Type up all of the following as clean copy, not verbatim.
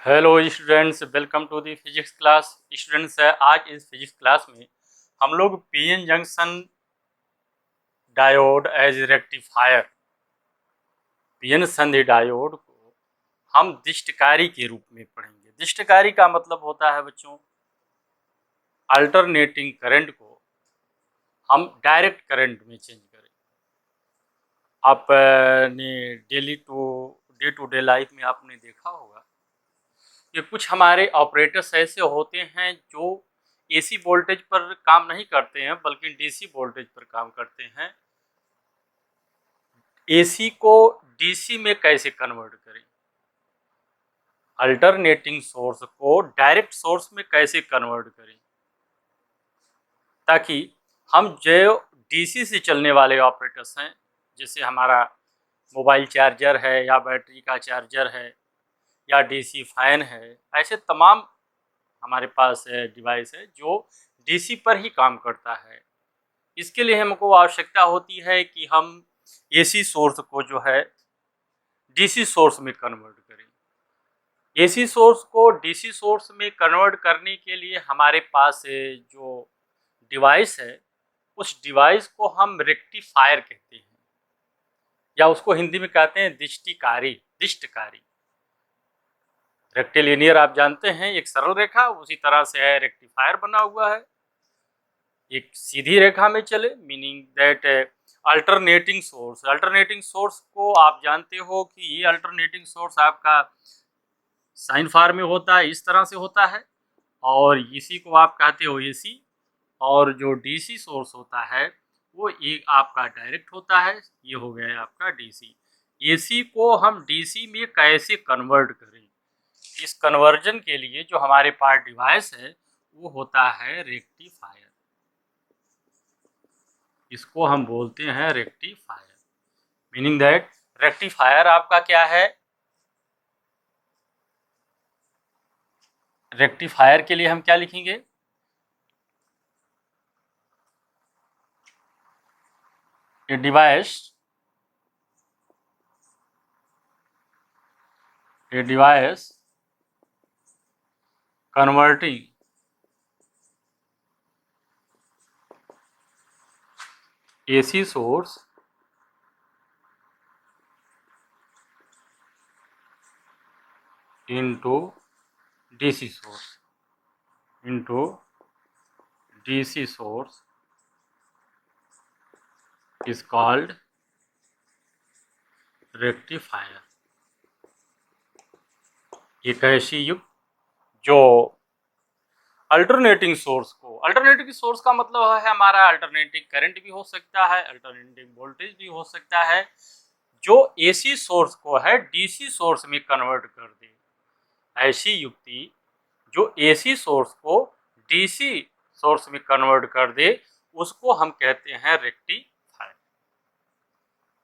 Hello students, welcome to the physics class. Students, आज इस physics class में हम लोग PN junction diode as rectifier, PN संधि डायोड को हम दिष्टकारी के रूप में पढ़ेंगे। दिष्टकारी का मतलब होता है बच्चों, अल्टरनेटिंग करंट को हम डायरेक्ट करंट में चेंज करें। आपने डे टू डे लाइफ में आपने देखा होगा कि कुछ हमारे ऑपरेटर्स ऐसे होते हैं जो एसी वोल्टेज पर काम नहीं करते हैं बल्कि डीसी वोल्टेज पर काम करते हैं। एसी को डीसी में कैसे कन्वर्ट करें, अल्टरनेटिंग सोर्स को डायरेक्ट सोर्स में कैसे कन्वर्ट करें, ताकि हम जो डीसी से चलने वाले ऑपरेटर्स हैं, जैसे हमारा मोबाइल चार्जर है या बैटरी का चार्जर है या डीसी फैन है, ऐसे तमाम हमारे पास डिवाइस है जो डीसी पर ही काम करता है। इसके लिए हमको आवश्यकता होती है कि हम एसी सोर्स को जो है डीसी सोर्स में कन्वर्ट करें। एसी सोर्स को डीसी सोर्स में कन्वर्ट करने के लिए हमारे पास जो डिवाइस है, उस डिवाइस को हम रेक्टिफायर कहते हैं, या उसको हिंदी में कहते हैं दिष्टकारी। रेक्टिलिनियर आप जानते हैं, एक सरल रेखा, उसी तरह से है रेक्टिफायर बना हुआ है, एक सीधी रेखा में चले, मीनिंग दैट अल्टरनेटिंग सोर्स को आप जानते हो कि ये अल्टरनेटिंग सोर्स आपका साइन फार में होता है, इस तरह से होता है, और इसी को आप कहते हो एसी। और जो डीसी सोर्स होता है वो एक आपका डायरेक्ट होता है, ये हो गया आपका डीसी। एसी को हम डीसी में कैसे कन्वर्ट करें, इस कन्वर्जन के लिए जो हमारे पास डिवाइस है वो होता है रेक्टिफायर। इसको हम बोलते हैं रेक्टिफायर, मीनिंग दैट रेक्टिफायर आपका क्या है, रेक्टिफायर के लिए हम क्या लिखेंगे, a device converting AC source into DC source is called rectifier। एक ऐसी युक्त जो अल्टरनेटिंग सोर्स का मतलब है हमारा अल्टरनेटिंग करंट भी हो सकता है, अल्टरनेटिंग वोल्टेज भी हो सकता है, जो एसी सोर्स को है डीसी सोर्स में कन्वर्ट कर दे। ऐसी युक्ति जो एसी सोर्स को डीसी सोर्स में कन्वर्ट कर दे, उसको हम कहते हैं रेक्टिफायर,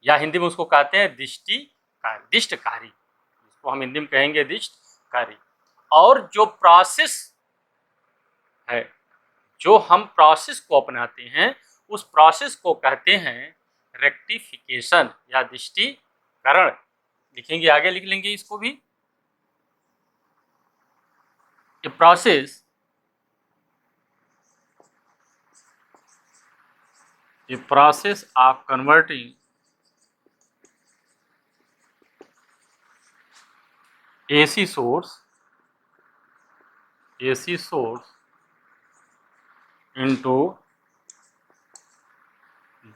या हिंदी में उसको कहते हैं दिष्टकारी। इसको हम हिंदी में कहेंगे दिष्टकारी। और जो प्रोसेस है, जो हम प्रोसेस को अपनाते हैं, उस प्रोसेस को कहते हैं रेक्टिफिकेशन या दिष्टीकरण। लिखेंगे, आगे लिख लेंगे इसको भी। A process of converting AC source into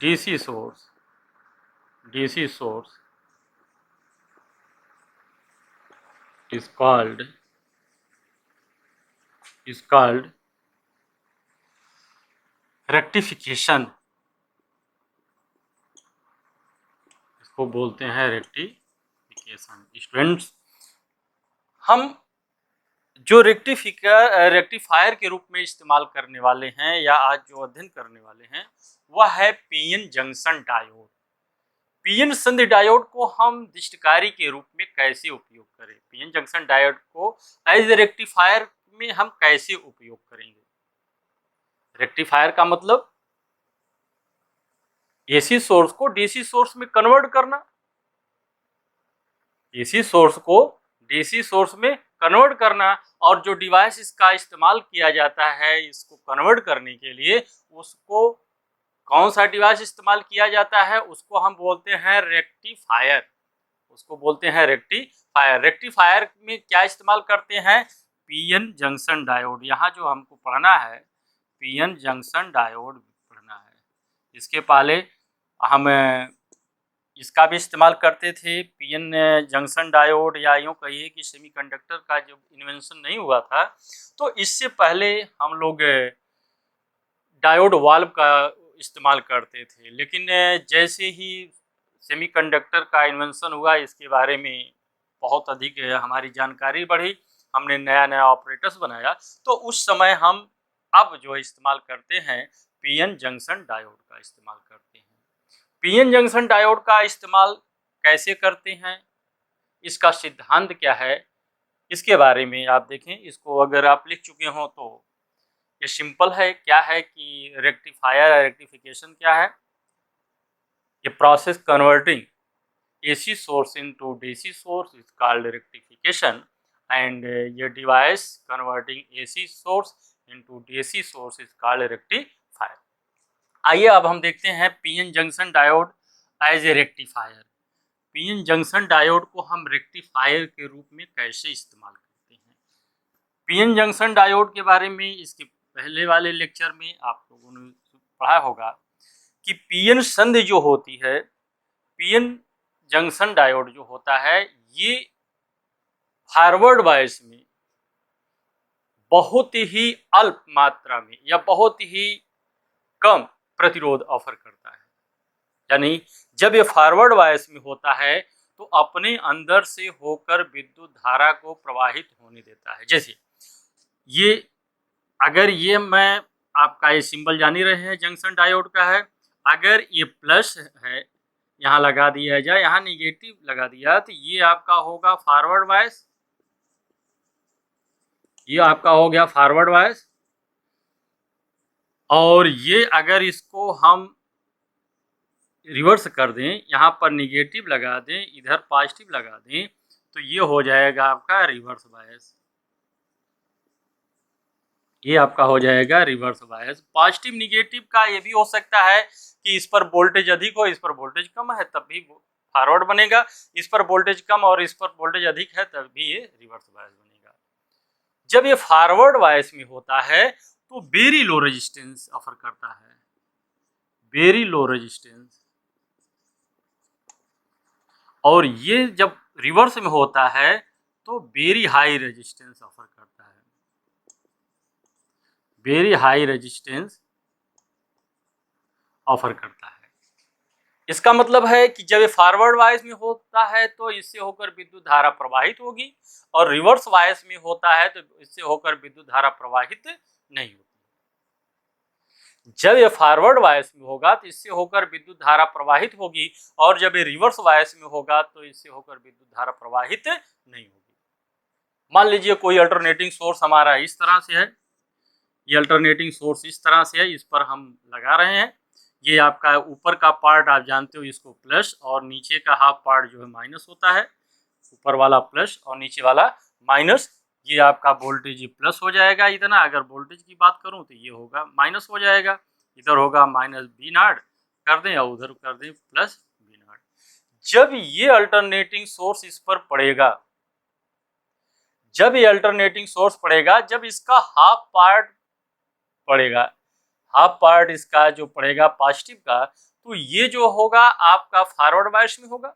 DC source is called rectification. इसको बोलते हैं रेक्टिफिकेशन। स्टूडेंट्स, हम जो रेक्टिफायर के रूप में इस्तेमाल करने वाले हैं या आज जो अध्ययन करने वाले हैं वह है पीएन जंक्शन डायोड। पीएन संधि डायोड को हम दिष्टकारी के रूप में कैसे उपयोग करें, पीएन जंक्शन डायोड को एज रेक्टिफायर में हम कैसे उपयोग करेंगे। रेक्टिफायर का मतलब एसी सोर्स को डीसी सोर्स में कन्वर्ट करना, एसी सोर्स को डीसी सोर्स में कन्वर्ट करना, और जो डिवाइस इसका इस्तेमाल किया जाता है इसको कन्वर्ट करने के लिए, उसको कौन सा डिवाइस इस्तेमाल किया जाता है, उसको हम बोलते हैं रेक्टिफायर। उसको बोलते हैं रेक्टिफायर। रेक्टिफायर में क्या इस्तेमाल करते हैं? PN junction diode. यहाँ जो हमको पढ़ना है पीएन जंक्शन डायोड पढ़ना है। इसके पहले हम इसका भी इस्तेमाल करते थे, पीएन जंक्शन डायोड, या यूँ कहिए कि सेमीकंडक्टर का जब इन्वेंशन नहीं हुआ था तो इससे पहले हम लोग डायोड वाल्व का इस्तेमाल करते थे। लेकिन जैसे ही सेमीकंडक्टर का इन्वेंशन हुआ, इसके बारे में बहुत अधिक हमारी जानकारी बढ़ी, हमने नया नया ऑपरेटर्स बनाया, तो उस समय हम अब जो इस्तेमाल करते हैं पीएन जंक्शन डायोड का इस्तेमाल करते हैं। पीएन जंक्शन डायोड का इस्तेमाल कैसे करते हैं, इसका सिद्धांत क्या है, इसके बारे में आप देखें। इसको अगर आप लिख चुके हों तो ये सिंपल है। क्या है कि रेक्टिफायर या रेक्टिफिकेशन क्या है? ये process converting AC source into DC source is called rectification, and ये device converting AC source into DC source is called rectifier। आइए अब हम देखते हैं PN junction diode as a rectifier. PN junction diode को हम रेक्टिफायर के रूप में कैसे इस्तेमाल करते हैं? पीएन जंक्शन डायोड के बारे में इसके पहले वाले लेक्चर में आप लोगों ने पढ़ा होगा कि पीएन संधि जो होती है, पीएन जंक्शन डायोड जो होता है, ये फॉरवर्ड बायस में बहुत ही अल्प मात्रा में या बहुत ही कम प्रतिरोध ऑफर करता है। यानी जब ये फॉरवर्ड बायस में होता है तो अपने अंदर से होकर विद्युत धारा को प्रवाहित होने देता है। जैसे ये, अगर ये मैं आपका ये सिंबल जान ही रहे हैं जंक्शन डायोड का है, अगर ये प्लस है यहाँ लगा दिया जाए, यहाँ निगेटिव लगा दिया, तो ये आपका होगा फॉरवर्ड बायस, ये आपका हो गया फॉरवर्ड बायस। और ये अगर इसको हम रिवर्स कर दें, यहाँ पर निगेटिव लगा दें, इधर पॉजिटिव लगा दें, तो ये हो जाएगा आपका रिवर्स बायस। ये आपका हो जाएगा रिवर्स बायस। पॉजिटिव निगेटिव का ये भी हो सकता है कि इस पर वोल्टेज अधिक हो, इस पर वोल्टेज कम है, तब भी फॉरवर्ड बनेगा। इस पर वोल्टेज कम और इस पर वोल्टेज अधिक है, तब भी ये रिवर्स बायस बनेगा। जब ये फॉरवर्ड बायस में होता है तो वेरी लो रेजिस्टेंस ऑफर करता है, वेरी लो रेजिस्टेंस। और ये जब रिवर्स में होता है तो वेरी हाई रेजिस्टेंस ऑफर करता है, वेरी हाई रेजिस्टेंस ऑफर करता है। इसका मतलब है कि जब ये फॉरवर्ड बायस में होता है तो इससे होकर विद्युत धारा प्रवाहित होगी, और रिवर्स बायस में होता है तो इससे होकर विद्युत धारा प्रवाहित नहीं होती। जब ये फॉरवर्ड बायस में होगा तो इससे होकर विद्युत धारा प्रवाहित होगी, और जब ये रिवर्स बायस में होगा तो इससे होकर विद्युत धारा प्रवाहित नहीं होगी। मान लीजिए कोई अल्टरनेटिंग सोर्स हमारा इस तरह से है, ये अल्टरनेटिंग सोर्स इस तरह से है, इस पर हम लगा रहे हैं। ये आपका ऊपर का पार्ट आप जानते हो इसको प्लस, और नीचे का हाफ पार्ट जो है माइनस होता है। ऊपर वाला प्लस और नीचे वाला माइनस। ये आपका वोल्टेज प्लस हो जाएगा इतना, अगर वोल्टेज की बात करूं तो ये होगा माइनस हो जाएगा, इधर होगा माइनस बी नॉट कर दें और उधर कर दें प्लस बी नॉट। जब ये अल्टरनेटिंग सोर्स इस पर पड़ेगा, जब ये अल्टरनेटिंग सोर्स पड़ेगा, जब इसका हाफ पार्ट पड़ेगा, हाफ पार्ट इसका जो पड़ेगा पॉजिटिव का, तो ये जो होगा आपका फॉरवर्ड बायस में होगा।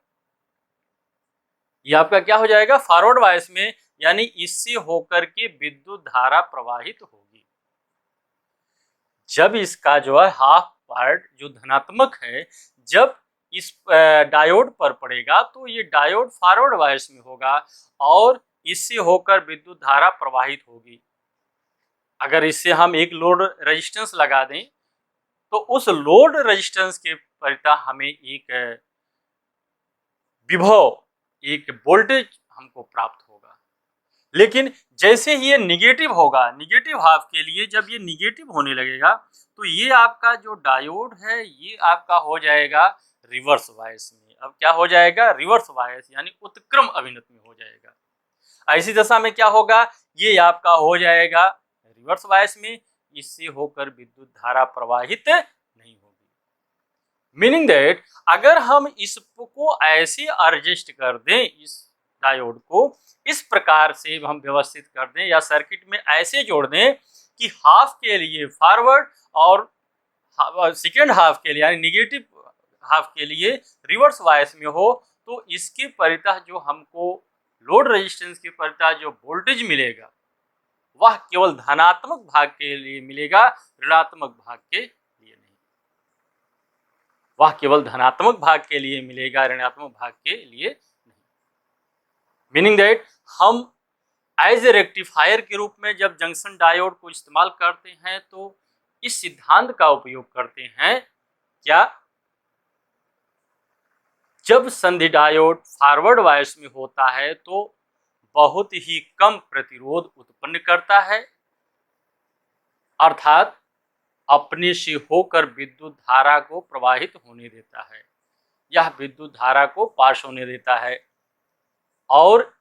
ये आपका क्या हो जाएगा? फॉरवर्ड बायस में, यानी इससे होकर के विद्युत धारा प्रवाहित होगी। जब इसका जो है हाफ पार्ट जो धनात्मक है, जब इस डायोड पर पड़ेगा तो ये डायोड फॉरवर्ड बायस में होगा और इससे होकर विद्युत धारा प्रवाहित होगी। अगर इससे हम एक लोड रेजिस्टेंस लगा दें तो उस लोड रेजिस्टेंस के परिता हमें एक विभव, एक वोल्टेज हमको प्राप्त होगा। लेकिन जैसे ही ये निगेटिव होगा, निगेटिव हाफ के लिए जब ये निगेटिव होने लगेगा तो ये आपका जो डायोड है ये आपका हो जाएगा रिवर्स बायस में। अब क्या हो जाएगा? रिवर्स बायस, यानी उत्क्रम अभिनत में हो जाएगा। ऐसी दशा में क्या होगा, ये आपका हो जाएगा रिवर्स बायस में, इससे होकर विद्युत धारा प्रवाहित नहीं होगी। मीनिंग दैट अगर हम इसको ऐसे एडजस्ट कर दें, इस डायोड को इस प्रकार से हम व्यवस्थित कर दें या सर्किट में ऐसे जोड़ दें कि हाफ के लिए फॉरवर्ड और सेकेंड हाफ के लिए यानी निगेटिव हाफ के लिए रिवर्स बायस में हो, तो इसके परितः जो हमको लोड रेजिस्टेंस के परितः जो वोल्टेज मिलेगा वह केवल धनात्मक भाग के लिए मिलेगा, ऋणात्मक भाग के लिए नहीं। वह केवल धनात्मक भाग के लिए मिलेगा, ऋणात्मक भाग के लिए नहीं। मीनिंग दैट हम एज ए रेक्टिफायर के रूप में जब जंक्शन डायोड को इस्तेमाल करते हैं तो इस सिद्धांत का उपयोग करते हैं। क्या? जब संधि डायोड फॉरवर्ड बायस में होता है तो बहुत ही कम प्रतिरोध उत्पन्न करता है, अर्थात अपने से होकर विद्युत धारा को प्रवाहित होने देता है, यह विद्युत धारा को पास होने देता है। और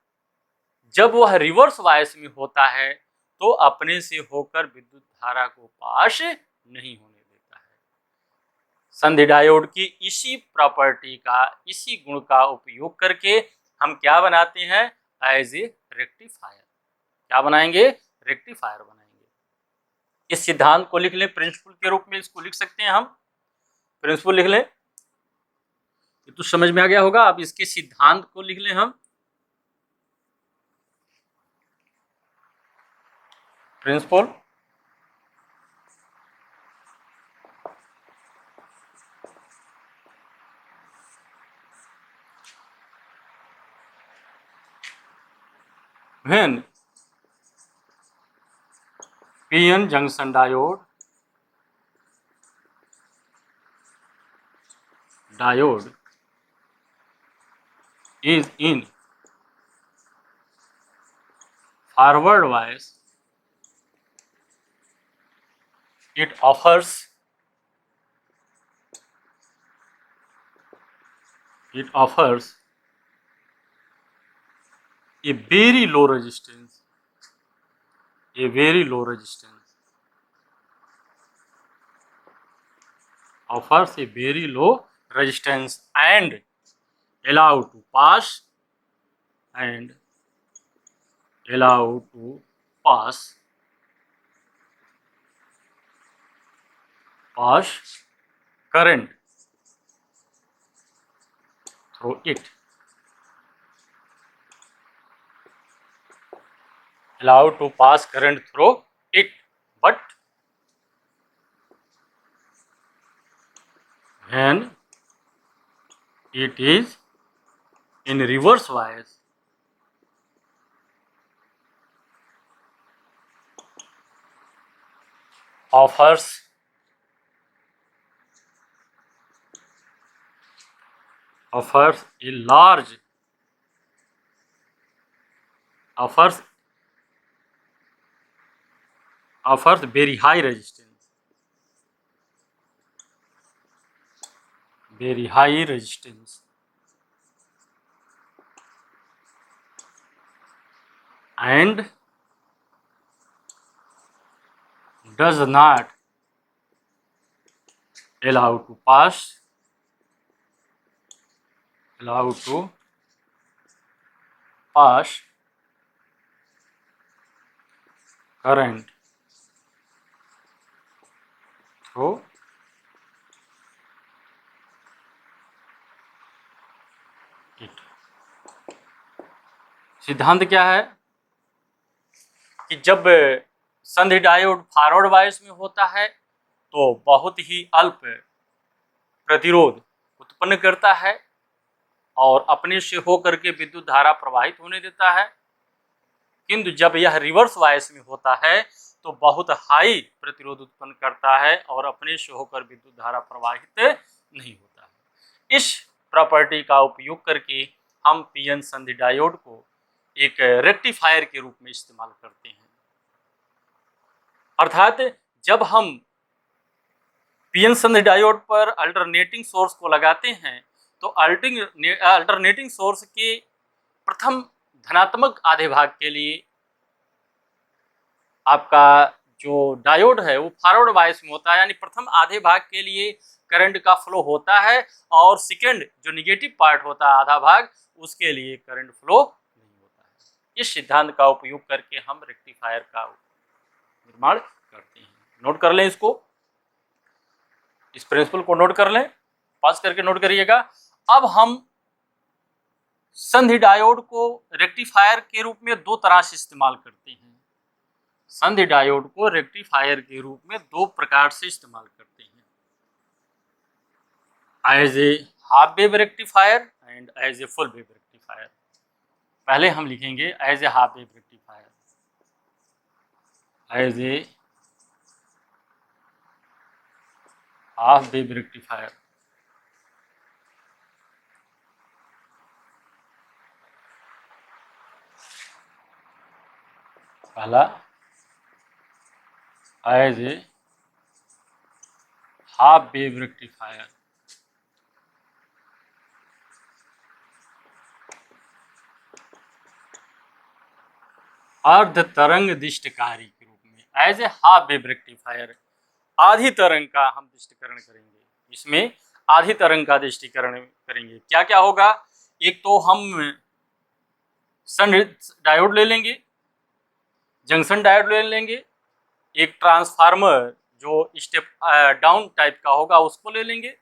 जब वह रिवर्स बायस में होता है तो अपने से होकर विद्युत धारा को पास नहीं होने देता है। संधि डायोड की इसी प्रॉपर्टी का, इसी गुण का उपयोग करके हम क्या बनाते हैं, एज ए रेक्टिफायर। क्या बनाएंगे? रेक्टिफायर बनाएंगे। इस सिद्धांत को लिख लें, प्रिंसिपल के रूप में इसको लिख सकते हैं हम। प्रिंसिपल लिख लें, ये तो समझ में आ गया होगा। अब इसके सिद्धांत को लिख लें हम। Principle when PN junction diode is in forward bias, it offers a very low resistance, offers a very low resistance and allow to pass current through it. Allowed to pass current through it, but when it is in reverse bias, offers very high resistance, and does not allow to pass current through it. सिद्धांत क्या है कि जब संधि diode forward bias में होता है तो बहुत ही अल्प प्रतिरोध उत्पन्न करता है और अपने से होकर के विद्युत धारा प्रवाहित होने देता है, किंतु जब यह रिवर्स बायस में होता है तो बहुत हाई प्रतिरोध उत्पन्न करता है और अपने से होकर विद्युत धारा प्रवाहित नहीं होता है। इस प्रॉपर्टी का उपयोग करके हम पीएन संधि डायोड को एक रेक्टिफायर के रूप में इस्तेमाल करते हैं। अर्थात जब हम पीएन संधि डायोड पर अल्टरनेटिंग सोर्स को लगाते हैं तो अल्टरनेटिंग सोर्स के प्रथम धनात्मक आधे भाग के लिए आपका जो डायोड है वो फॉरवर्ड बायस में होता है, यानी प्रथम आधे भाग के लिए करंट का फ्लो होता है और सेकंड जो निगेटिव पार्ट होता है आधा भाग उसके लिए करंट फ्लो नहीं होता है। इस सिद्धांत का उपयोग करके हम रेक्टिफायर का निर्माण करते हैं। नोट कर लें इसको, इस प्रिंसिपल को नोट कर लें, पास करके नोट करिएगा। अब हम संधि डायोड को रेक्टिफायर के रूप में दो तरह से इस्तेमाल करते हैं। संधि डायोड को रेक्टिफायर के रूप में दो प्रकार से इस्तेमाल करते हैं, as a half wave rectifier and as a full wave rectifier. पहले हम लिखेंगे as a half wave rectifier, as a half wave rectifier. पहला as a half wave rectifier, अर्ध तरंग दिष्टकारी के रूप में। As a half wave rectifier आधी तरंग का हम दिष्टीकरण करेंगे, इसमें आधी तरंग का दिष्टीकरण करेंगे। क्या क्या होगा, एक तो हम संधि डायोड ले लेंगे, जंक्शन डायोड ले लेंगे, एक ट्रांसफार्मर जो स्टेप डाउन टाइप का होगा उसको ले लेंगे,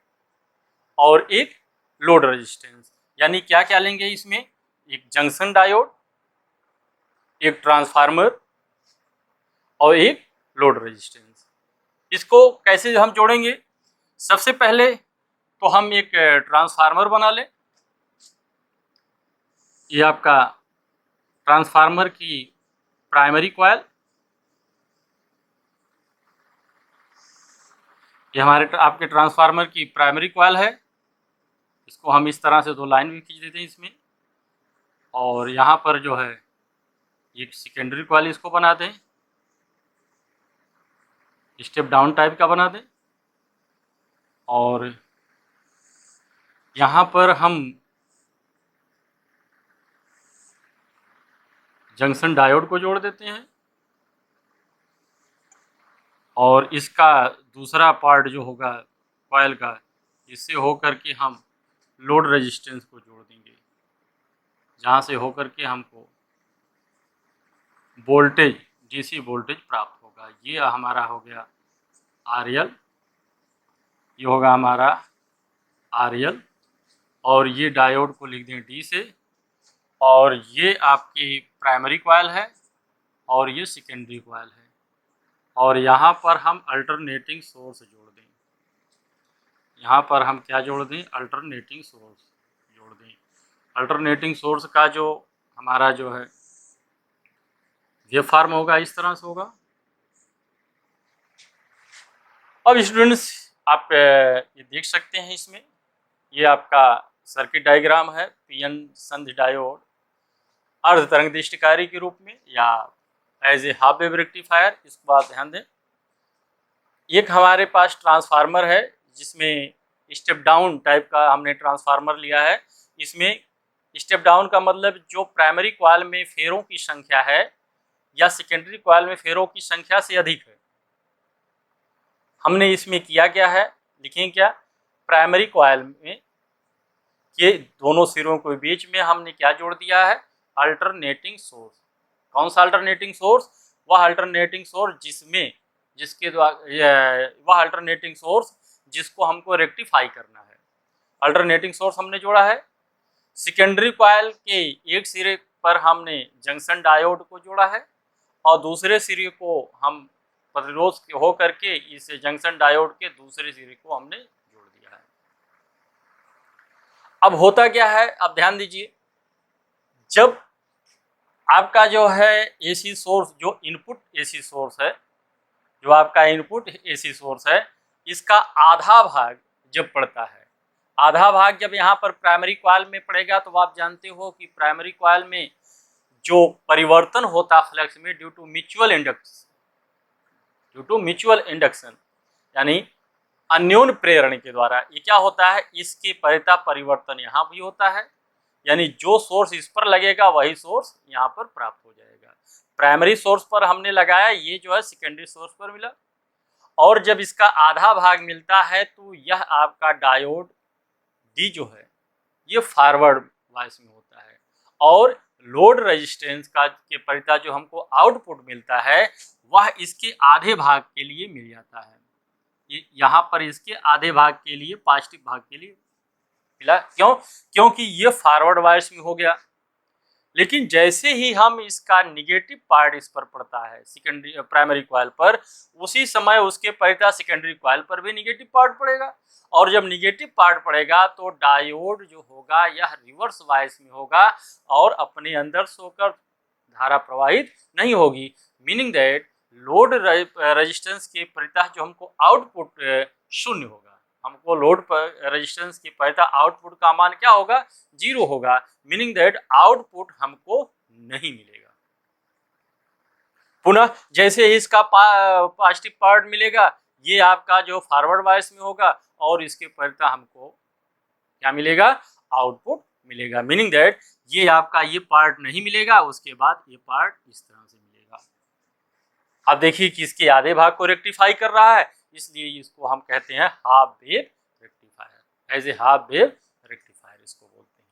और एक लोड रेजिस्टेंस। यानी क्या क्या लेंगे इसमें, एक जंक्शन डायोड, एक ट्रांसफार्मर और एक लोड रेजिस्टेंस। इसको कैसे हम जोड़ेंगे, सबसे पहले तो हम एक ट्रांसफार्मर बना लें। ये आपका ट्रांसफार्मर की प्राइमरी कॉइल, ये हमारे आपके ट्रांसफार्मर की प्राइमरी कॉइल है। इसको हम इस तरह से दो लाइन भी खींच देते हैं इसमें, और यहाँ पर जो है एक सेकेंडरी कॉइल इसको बना दें, स्टेप डाउन टाइप का बना दें, और यहाँ पर हम जंक्शन डायोड को जोड़ देते हैं, और इसका दूसरा पार्ट जो होगा कॉइल का, इससे होकर के हम लोड रेजिस्टेंस को जोड़ देंगे, जहाँ से होकर के हमको वोल्टेज डीसी वोल्टेज प्राप्त होगा। ये हमारा हो गया RL, ये होगा हमारा RL, और ये डायोड को लिख दें D से, और ये आपकी प्राइमरी कॉइल है और ये सेकेंडरी कॉइल है, और यहाँ पर हम अल्टरनेटिंग सोर्स जोड़ दें। यहाँ पर हम क्या जोड़ दें, अल्टरनेटिंग सोर्स जोड़ दें। अल्टरनेटिंग सोर्स का जो हमारा जो है वेव फॉर्म होगा इस तरह से होगा। अब स्टूडेंट्स आप ये देख सकते हैं इसमें, ये आपका सर्किट डायग्राम है। PN संधि डायोड अर्ध तरंग दिष्टकारी के रूप में या as a half wave rectifier, इसको आप ध्यान दें। एक हमारे पास ट्रांसफार्मर है जिसमें स्टेप डाउन टाइप का हमने ट्रांसफार्मर लिया है। इसमें स्टेप डाउन का मतलब जो प्राइमरी कॉइल में फेरों की संख्या है या सेकेंडरी कॉइल में फेरों की संख्या से अधिक है। हमने इसमें किया क्या है, लिखें क्या, प्राइमरी कॉइल में के दोनों सिरों के बीच में हमने क्या जोड़ दिया है, अल्टरनेटिंग सोर्स। कौन सा अल्टरनेटिंग सोर्स, वह अल्टरनेटिंग सोर्स जिसके द्वारा वह अल्टरनेटिंग सोर्स जिसको हमको रेक्टिफाई करना है। अल्टरनेटिंग सोर्स हमने जोड़ा है। सेकेंडरी कॉइल के एक सिरे पर हमने जंक्शन डायोड को जोड़ा है, और दूसरे सिरे को हम प्रतिरोध हो करके इस जंक्शन डायोड के दूसरे सिरे को हमने जोड़ दिया है। अब होता क्या है, अब ध्यान दीजिए, जब आपका जो है AC सोर्स, जो इनपुट AC सोर्स है, जो आपका इनपुट AC सोर्स है, इसका आधा भाग जब पड़ता है, आधा भाग जब यहाँ पर प्राइमरी कॉइल में पड़ेगा, तो आप जानते हो कि प्राइमरी कॉइल में जो परिवर्तन होता फ्लक्स में ड्यू टू म्यूचुअल इंडक्शन यानी अन्योन्य प्रेरण के द्वारा, ये क्या होता है, इसके परिता परिवर्तन यहाँ भी होता है, यानी जो सोर्स इस पर लगेगा वही सोर्स यहाँ पर प्राप्त हो जाएगा। प्राइमरी सोर्स पर हमने लगाया, ये जो है सेकेंडरी सोर्स पर मिला, और जब इसका आधा भाग मिलता है तो यह आपका डायोड डी जो है ये फॉरवर्ड वाइस में होता है, और लोड रेजिस्टेंस का के परिता जो हमको आउटपुट मिलता है वह इसके आधे भाग के लिए मिल जाता है। यहाँ पर इसके आधे भाग के लिए, पॉजिटिव भाग के लिए मिला। क्यों? क्योंकि ये फॉरवर्ड वाइस में हो गया। लेकिन जैसे ही हम इसका निगेटिव पार्ट इस पर पड़ता है सेकेंडरी प्राइमरी कॉइल पर, उसी समय उसके परिता सेकेंडरी कॉइल पर भी निगेटिव पार्ट पड़ेगा, और जब निगेटिव पार्ट पड़ेगा तो डायोड जो होगा यह रिवर्स वाइस में होगा और अपने अंदर से होकर धारा प्रवाहित नहीं होगी। मीनिंग दैट लोड रेजिस्टेंस के परिता जो हमको आउटपुट शून्य होगा, हमको लोड पर रेजिस्टेंस की परिता आउटपुट का मान क्या होगा? 0 होगा। मीनिंग दैट आउटपुट हमको नहीं मिलेगा। पुनः जैसे ही इसका पॉजिटिव पार्ट मिलेगा, ये आपका जो फॉरवर्ड वाइस में होगा और इसके परिता हमको क्या मिलेगा? आउटपुट मिलेगा। मीनिंग दैट ये आपका ये पार्ट नहीं मिलेगा, उसके बाद ये पार्ट इस तरह से मिलेगा। अब देखिए कि इसके आधे भाग को रेक्टिफाई कर रहा है, इसलिए इसको हम कहते हैं half wave rectifier. As a half wave rectifier इसको बोलते हैं।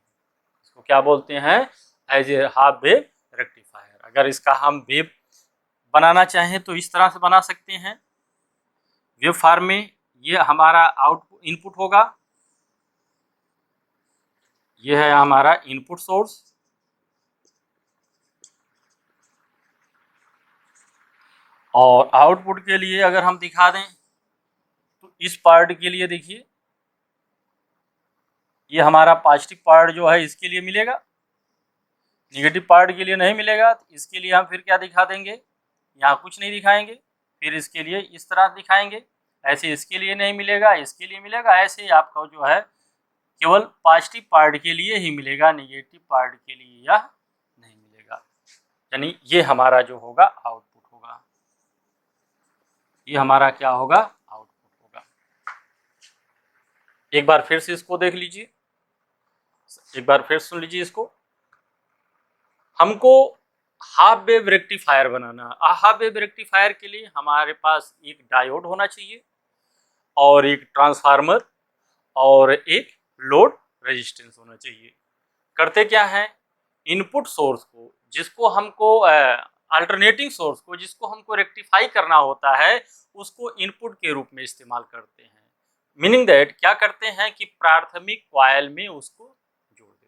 इसको क्या बोलते हैं? As a half wave rectifier. अगर इसका हम वेव बनाना चाहें तो इस तरह से बना सकते हैं। वेव फॉर्म में ये हमारा आउटपुट इनपुट होगा, ये है हमारा इनपुट सोर्स, और आउटपुट के लिए अगर हम दिखा दें तो इस पार्ट के लिए देखिए, ये हमारा पॉजिटिव पार्ट जो है इसके लिए मिलेगा, निगेटिव पार्ट के लिए नहीं मिलेगा। तो इसके लिए हम फिर क्या दिखा देंगे? यहाँ कुछ नहीं दिखाएंगे, फिर इसके लिए इस तरह दिखाएंगे। ऐसे इसके लिए नहीं मिलेगा, इसके लिए मिलेगा। ऐसे आपका जो है केवल पॉजिटिव पार्ट के लिए ही मिलेगा, निगेटिव पार्ट के लिए यह नहीं मिलेगा। यानी ये हमारा जो होगा आउटपुट होगा, ये हमारा क्या होगा? आउटपुट होगा। एक बार फिर से इसको देख लीजिए, एक बार फिर सुन लीजिए इसको। हमको हाफ वेव रेक्टिफायर बनाना। हाफ वेव रेक्टिफायर के लिए हमारे पास एक डायोड होना चाहिए, और एक ट्रांसफार्मर, और एक लोड रेजिस्टेंस होना चाहिए। करते क्या है? इनपुट सोर्स को, जिसको हमको अल्टरनेटिंग सोर्स को जिसको हमको रेक्टिफाई करना होता है, उसको इनपुट के रूप में इस्तेमाल करते हैं। मीनिंग दैट क्या करते हैं कि प्राथमिक कॉइल में उसको जोड़ देते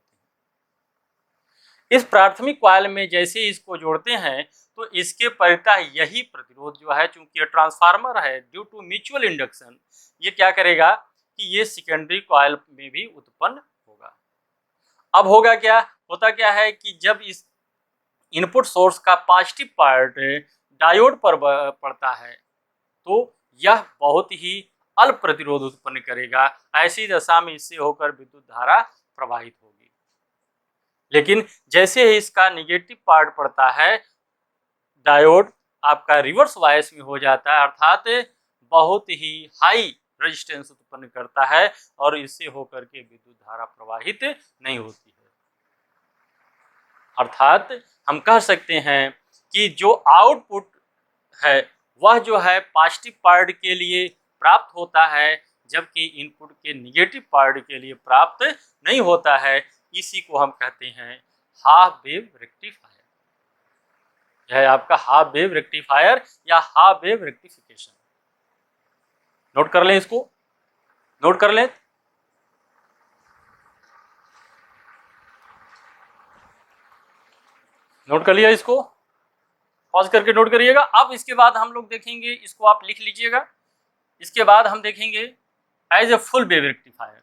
हैं। इस प्राथमिक कॉइल में जैसे ही इसको जोड़ते हैं तो इसके परिता यही प्रतिरोध जो है, चूंकि ट्रांसफार्मर है, ड्यू टू म्यूचुअल इंडक्शन, ये क्या करेगा कि ये सेकेंडरी कॉइल में भी उत्पन्न होगा। अब होगा क्या? होता क्या है कि जब इस इनपुट सोर्स का पॉजिटिव पार्ट डायोड पर पड़ता है तो यह बहुत ही अल्प प्रतिरोध उत्पन्न करेगा। ऐसी दशा में इससे होकर विद्युत धारा प्रवाहित होगी। लेकिन जैसे ही इसका निगेटिव पार्ट पड़ता है, डायोड आपका रिवर्स वाइस में हो जाता है, अर्थात बहुत ही हाई रेजिस्टेंस उत्पन्न करता है, और इससे होकर के विद्युत धारा प्रवाहित नहीं होती है। अर्थात हम कह सकते हैं कि जो आउटपुट है वह जो है पॉजिटिव पार्ट के लिए प्राप्त होता है, जबकि इनपुट के निगेटिव पार्ट के लिए प्राप्त नहीं होता है। इसी को हम कहते हैं हाफ वेव रेक्टिफायर। यह है आपका हाफ वेव रेक्टिफायर या हाफ वेव रेक्टिफिकेशन। नोट कर लें, इसको नोट कर लें। नोट कर लिया? इसको पॉज करके नोट करिएगा। अब इसके बाद हम लोग देखेंगे, इसको आप लिख लीजिएगा। इसके बाद हम देखेंगे as a full wave rectifier.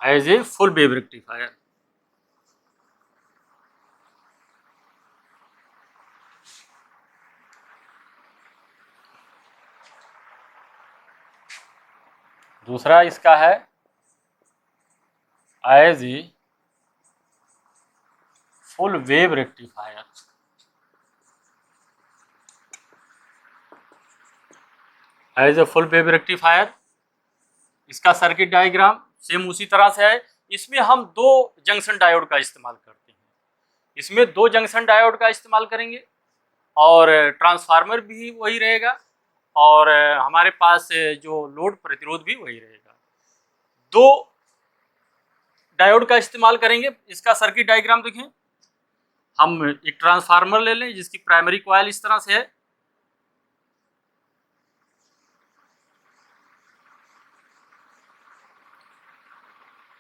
As a full wave rectifier दूसरा इसका है as a full wave rectifier. As a full wave rectifier इसका सर्किट डायग्राम सेम उसी तरह से है। इसमें हम 2 जंक्शन डायोड का इस्तेमाल करते हैं। इसमें 2 जंक्शन डायोड का इस्तेमाल करेंगे और ट्रांसफार्मर भी वही रहेगा और हमारे पास जो लोड प्रतिरोध भी वही रहेगा। 2 डायोड का इस्तेमाल करेंगे। इसका सर्किट डायग्राम देखें। हम एक ट्रांसफार्मर ले लें जिसकी प्राइमरी कॉइल इस तरह से है।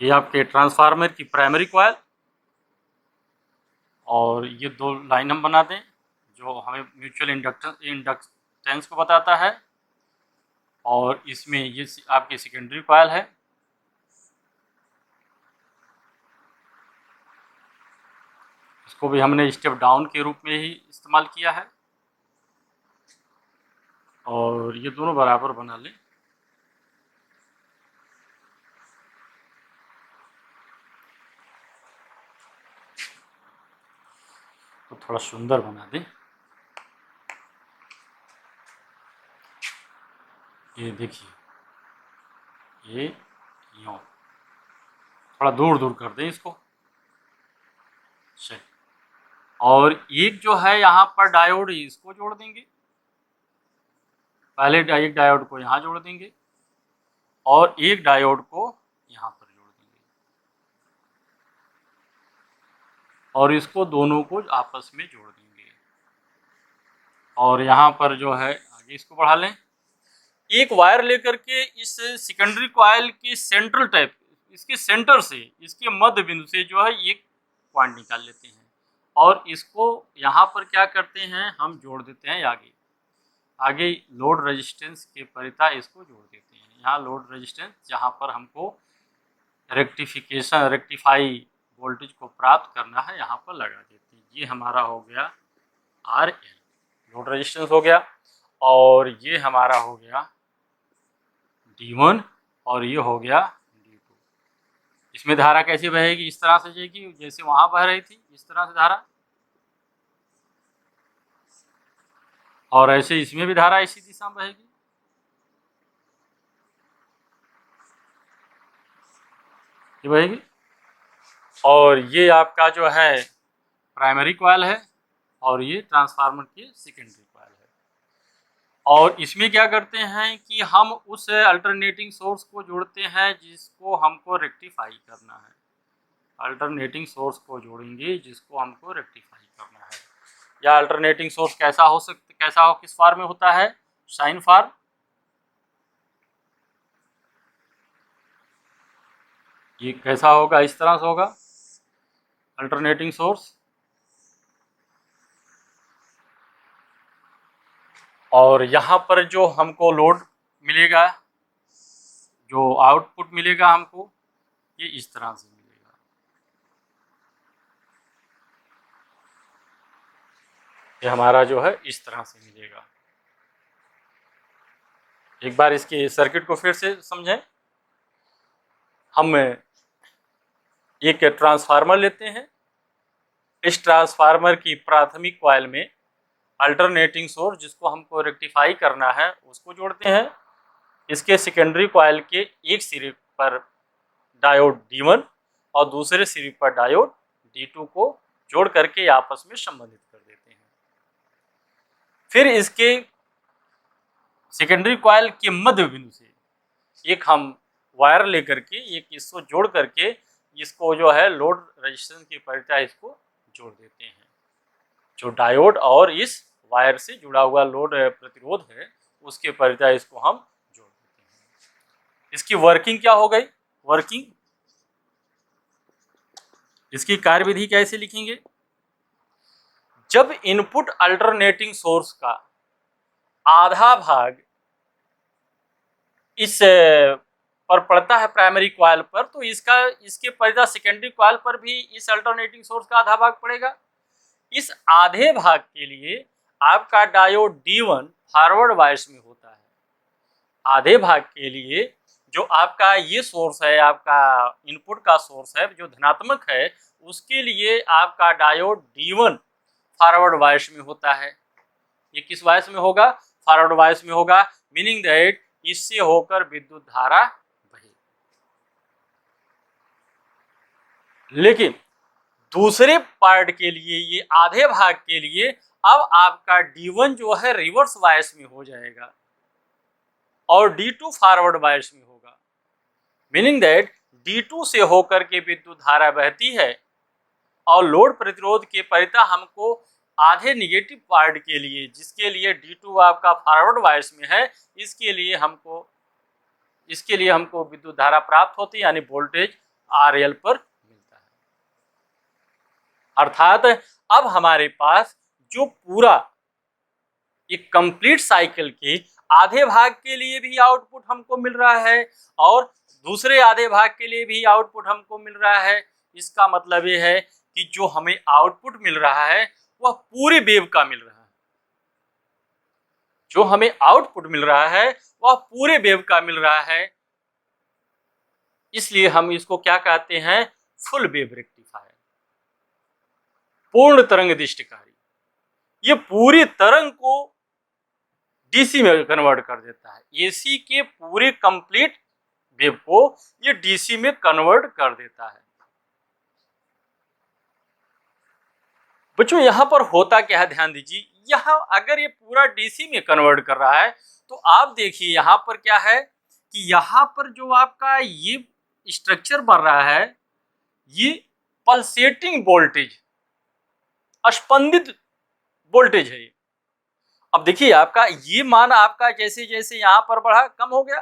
ये आपके ट्रांसफार्मर की प्राइमरी कॉइल और ये 2 लाइन हम बना दें जो हमें म्यूचुअल इंडक्टेंस को बताता है और इसमें ये आपकी सेकेंडरी कॉइल है। इसको भी हमने स्टेप डाउन के रूप में ही इस्तेमाल किया है और ये दोनों बराबर बना लें। तो थोड़ा सुंदर बना दें। ये देखिए, ये यूँ थोड़ा दूर दूर कर दें इसको। चलिए, और एक जो है यहाँ पर डायोड, इसको जोड़ देंगे। पहले एक डायोड को यहाँ जोड़ देंगे और एक डायोड को यहाँ पर जोड़ देंगे और इसको दोनों को आपस में जोड़ देंगे और यहाँ पर जो है आगे इसको बढ़ा लें। एक वायर लेकर के इस सेकेंडरी कॉइल के सेंट्रल टाइप, इसके सेंटर से, इसके मध्य बिंदु से जो है एक पॉइंट निकाल लेते हैं और इसको यहाँ पर क्या करते हैं, हम जोड़ देते हैं आगे लोड रेजिस्टेंस के परिता इसको जोड़ देते हैं। यहाँ लोड रेजिस्टेंस जहाँ पर हमको रेक्टिफाई वोल्टेज को प्राप्त करना है, यहाँ पर लगा देते हैं। ये हमारा हो गया RL, लोड रेजिस्टेंस हो गया और ये हमारा हो गया D1 और ये हो गया D2। इसमें धारा कैसे बहेगी, इस तरह से जाएगी जैसे वहाँ बह रही थी, इस तरह से धारा, और ऐसे इसमें भी धारा इसी दिशा में बहेगी। ये बहेगी और ये आपका जो है प्राइमरी कॉइल है और ये ट्रांसफार्मर की सेकेंडरी कॉइल है। और इसमें क्या करते हैं कि हम उस अल्टरनेटिंग सोर्स को जोड़ते हैं जिसको हमको रेक्टिफाई करना है। अल्टरनेटिंग सोर्स को जोड़ेंगे जिसको हमको रेक्टिफाई करना है। या अल्टरनेटिंग सोर्स कैसा हो, किस फॉर्म में होता है, साइन फॉर्म। ये कैसा होगा, इस तरह से होगा अल्टरनेटिंग सोर्स। और यहाँ पर जो हमको लोड मिलेगा, जो आउटपुट मिलेगा हमको, ये इस तरह से मिलेगा। ये हमारा जो है इस तरह से मिलेगा। एक बार इसके सर्किट को फिर से समझें। हम एक ट्रांसफार्मर लेते हैं। इस ट्रांसफार्मर की प्राथमिक कॉइल में अल्टरनेटिंग सोर्स जिसको हमको रेक्टिफाई करना है उसको जोड़ते हैं। इसके सेकेंडरी कॉइल के एक सिरे पर डायोड D1 और दूसरे सिरे पर डायोड D2 को जोड़ करके आपस में संबंधित कर देते हैं। फिर इसके सेकेंडरी कॉइल के मध्य बिंदु से एक हम वायर लेकर के एक इसको जोड़ करके इसको जो है लोड रेजिस्टेंस की परिता इसको जोड़ देते हैं। जो डायोड और इस वायर से जुड़ा हुआ लोड प्रतिरोध है उसके परिता इसको हम जोड़ देते हैं। इसकी वर्किंग क्या हो गई, वर्किंग, इसकी कार्यविधि कैसे लिखेंगे। जब इनपुट अल्टरनेटिंग सोर्स का आधा भाग इस पर पड़ता है प्राइमरी कॉइल पर, तो इसके परिता सेकेंडरी कॉइल पर भी इस अल्टरनेटिंग सोर्स का आधा भाग पड़ेगा। इस आधे भाग के लिए आपका डायोड D1 फॉरवर्ड बायस में होता है। आधे भाग के लिए जो आपका ये सोर्स है, आपका इनपुट का सोर्स है जो धनात्मक है, उसके लिए आपका डायोड D1 फॉरवर्ड बायस में होता है। ये किस बायस में होगा, फॉरवर्ड बायस में होगा, मीनिंग दैट इससे होकर विद्युत धारा बहेगी। लेकिन दूसरे पार्ट के लिए, ये आधे भाग के लिए, अब आपका D1 जो है रिवर्स बायस में हो जाएगा और D2 फॉरवर्ड बायस में होगा। मीनिंग दैट D2 से होकर के विद्युत धारा बहती है और लोड प्रतिरोध के परितः हमको आधे निगेटिव पार्ट के लिए, जिसके लिए D2 आपका फॉरवर्ड बायस में है, इसके लिए हमको विद्युत धारा प्राप्त होती है, यानी वोल्टेज RL पर मिलता है। अर्थात अब हमारे पास जो पूरा एक कंप्लीट साइकिल के आधे भाग के लिए भी आउटपुट हमको मिल रहा है और दूसरे आधे भाग के लिए भी आउटपुट हमको मिल रहा है। इसका मतलब ये है कि जो हमें आउटपुट मिल रहा है वह पूरे वेव का मिल रहा है। जो हमें आउटपुट मिल रहा है वह पूरे वेव का मिल रहा है, इसलिए हम इसको क्या कहते हैं, फुल वेव रेक्टिफायर, पूर्ण तरंग दिष्टकारी। ये पूरी तरंग को डीसी में कन्वर्ट कर देता है। एसी के पूरे कंप्लीट वेव को ये डीसी में कन्वर्ट कर देता है। बच्चों यहां पर होता क्या है, ध्यान दीजिए। यहां अगर ये पूरा डीसी में कन्वर्ट कर रहा है तो आप देखिए यहां पर क्या है कि यहां पर जो आपका ये स्ट्रक्चर बन रहा है, ये पल्सेटिंग वोल्टेज, स्पंदित वोल्टेज है। अब देखिए आपका ये मान आपका जैसे जैसे यहाँ पर बढ़ा, कम हो गया,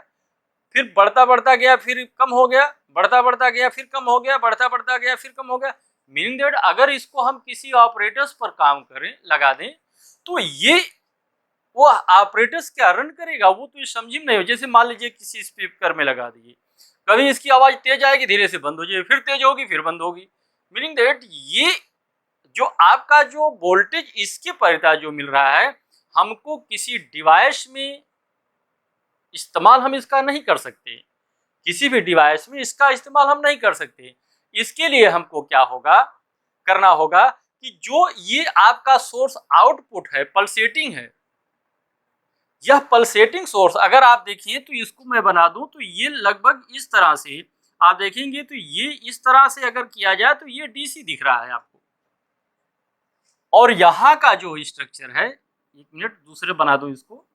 फिर बढ़ता बढ़ता गया, फिर कम हो गया, बढ़ता बढ़ता गया, फिर कम हो गया, बढ़ता बढ़ता गया, फिर कम हो गया। मीनिंग दैट अगर इसको हम किसी ऑपरेटर्स पर काम करें, लगा दें, तो ये वो ऑपरेटर्स क्या रन करेगा, वो तो समझी नहीं हो। जैसे मान लीजिए किसी स्पीकर में लगा दिए, कभी इसकी आवाज तेज आएगी, धीरे से बंद हो जाएगी, फिर तेज होगी, फिर बंद होगी। मीनिंग दैट ये जो आपका जो वोल्टेज इसके परिता जो मिल रहा है, हमको किसी डिवाइस में इस्तेमाल हम इसका नहीं कर सकते, किसी भी डिवाइस में इसका इस्तेमाल हम नहीं कर सकते। इसके लिए हमको क्या होगा, करना होगा कि जो ये आपका सोर्स आउटपुट है, पल्सेटिंग है, यह पल्सेटिंग सोर्स अगर आप देखिए तो इसको मैं बना दूं तो ये लगभग इस तरह से आप देखेंगे, तो ये इस तरह से अगर किया जाए तो ये डीसी दिख रहा है आपको। और यहां का जो स्ट्रक्चर है, एक मिनट दूसरे बना दूं इसको,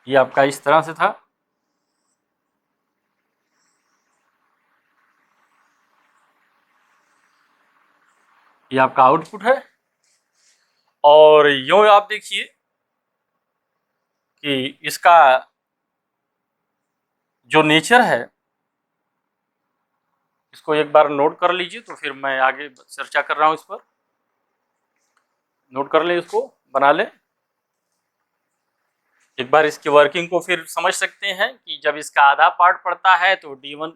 ये आपका इस तरह से था, ये आपका आउटपुट है। और यूं आप देखिए कि इसका जो नेचर है, इसको एक बार नोट कर लीजिए, तो फिर मैं आगे चर्चा कर रहा हूं इस पर। नोट कर ले, इसको बना ले, एक बार इसकी वर्किंग को फिर समझ सकते हैं कि जब इसका आधा पार्ट पड़ता है तो D1